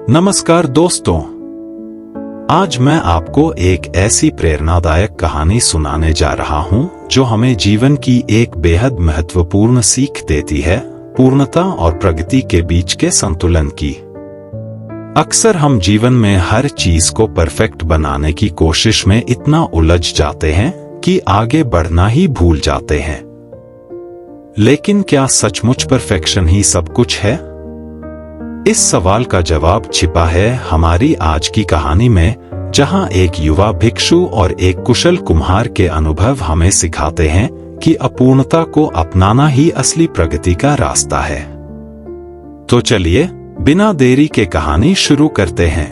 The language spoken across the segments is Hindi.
नमस्कार दोस्तों, आज मैं आपको एक ऐसी प्रेरणादायक कहानी सुनाने जा रहा हूं जो हमें जीवन की एक बेहद महत्वपूर्ण सीख देती है, पूर्णता और प्रगति के बीच के संतुलन की। अक्सर हम जीवन में हर चीज को परफेक्ट बनाने की कोशिश में इतना उलझ जाते हैं कि आगे बढ़ना ही भूल जाते हैं। लेकिन क्या सचमुच परफेक्शन ही सब कुछ है? इस सवाल का जवाब छिपा है हमारी आज की कहानी में, जहां एक युवा भिक्षु और एक कुशल कुम्हार के अनुभव हमें सिखाते हैं कि अपूर्णता को अपनाना ही असली प्रगति का रास्ता है। तो चलिए बिना देरी के कहानी शुरू करते हैं।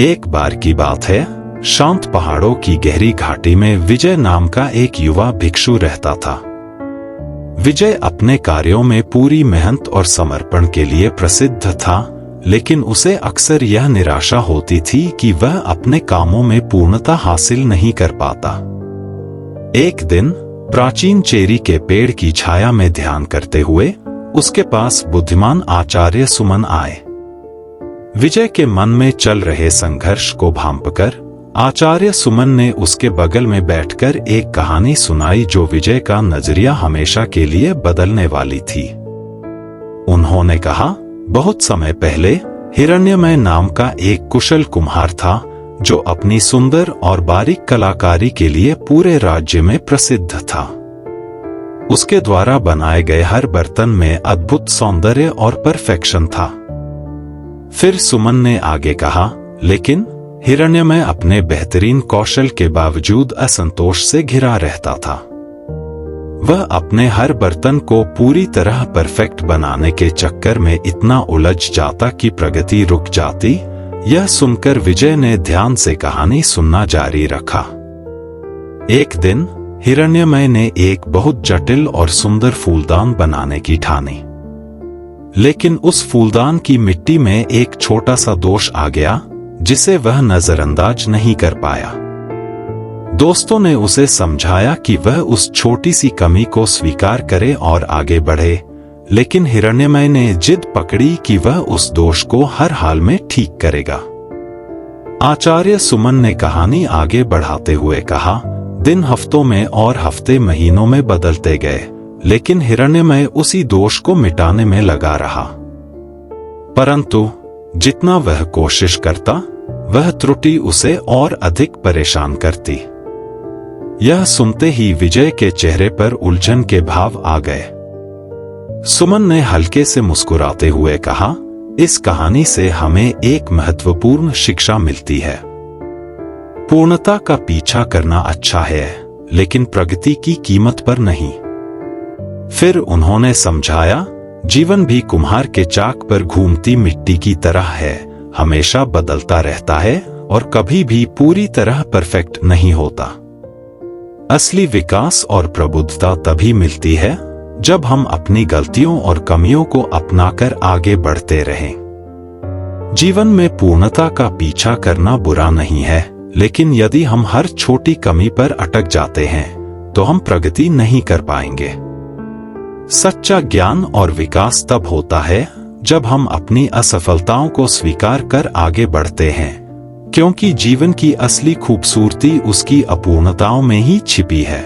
एक बार की बात है, शांत पहाड़ों की गहरी घाटी में विजय नाम का एक युवा भिक्षु रहता था। विजय अपने कार्यों में पूरी मेहनत और समर्पण के लिए प्रसिद्ध था, लेकिन उसे अक्सर यह निराशा होती थी कि वह अपने कामों में पूर्णता हासिल नहीं कर पाता। एक दिन प्राचीन चेरी के पेड़ की छाया में ध्यान करते हुए उसके पास बुद्धिमान आचार्य सुमन आए। विजय के मन में चल रहे संघर्ष को भांपकर आचार्य सुमन ने उसके बगल में बैठकर एक कहानी सुनाई जो विजय का नजरिया हमेशा के लिए बदलने वाली थी। उन्होंने कहा, बहुत समय पहले हिरण्यमय नाम का एक कुशल कुम्हार था जो अपनी सुंदर और बारीक कलाकारी के लिए पूरे राज्य में प्रसिद्ध था। उसके द्वारा बनाए गए हर बर्तन में अद्भुत सौंदर्य और परफेक्शन था। फिर सुमन ने आगे कहा, लेकिन हिरण्यमय अपने बेहतरीन कौशल के बावजूद असंतोष से घिरा रहता था। वह अपने हर बर्तन को पूरी तरह परफेक्ट बनाने के चक्कर में इतना उलझ जाता कि प्रगति रुक जाती। यह सुनकर विजय ने ध्यान से कहानी सुनना जारी रखा। एक दिन हिरण्यमय ने एक बहुत जटिल और सुंदर फूलदान बनाने की ठानी, लेकिन उस फूलदान की मिट्टी में एक छोटा सा दोष आ गया जिसे वह नजरअंदाज नहीं कर पाया। दोस्तों ने उसे समझाया कि वह उस छोटी सी कमी को स्वीकार करे और आगे बढ़े, लेकिन हिरण्यमय ने जिद पकड़ी कि वह उस दोष को हर हाल में ठीक करेगा। आचार्य सुमन ने कहानी आगे बढ़ाते हुए कहा, दिन हफ्तों में और हफ्ते महीनों में बदलते गए, लेकिन हिरण्यमय उसी दोष को मिटाने में लगा रहा। परंतु जितना वह कोशिश करता, वह त्रुटि उसे और अधिक परेशान करती। यह सुनते ही विजय के चेहरे पर उलझन के भाव आ गए। सुमन ने हल्के से मुस्कुराते हुए कहा, इस कहानी से हमें एक महत्वपूर्ण शिक्षा मिलती है। पूर्णता का पीछा करना अच्छा है, लेकिन प्रगति की कीमत पर नहीं। फिर उन्होंने समझाया, जीवन भी कुम्हार के चाक पर घूमती मिट्टी की तरह है, हमेशा बदलता रहता है और कभी भी पूरी तरह परफेक्ट नहीं होता। असली विकास और प्रबुद्धता तभी मिलती है जब हम अपनी गलतियों और कमियों को अपनाकर आगे बढ़ते रहें। जीवन में पूर्णता का पीछा करना बुरा नहीं है, लेकिन यदि हम हर छोटी कमी पर अटक जाते हैं तो हम प्रगति नहीं कर पाएंगे। सच्चा ज्ञान और विकास तब होता है जब हम अपनी असफलताओं को स्वीकार कर आगे बढ़ते हैं, क्योंकि जीवन की असली खूबसूरती उसकी अपूर्णताओं में ही छिपी है।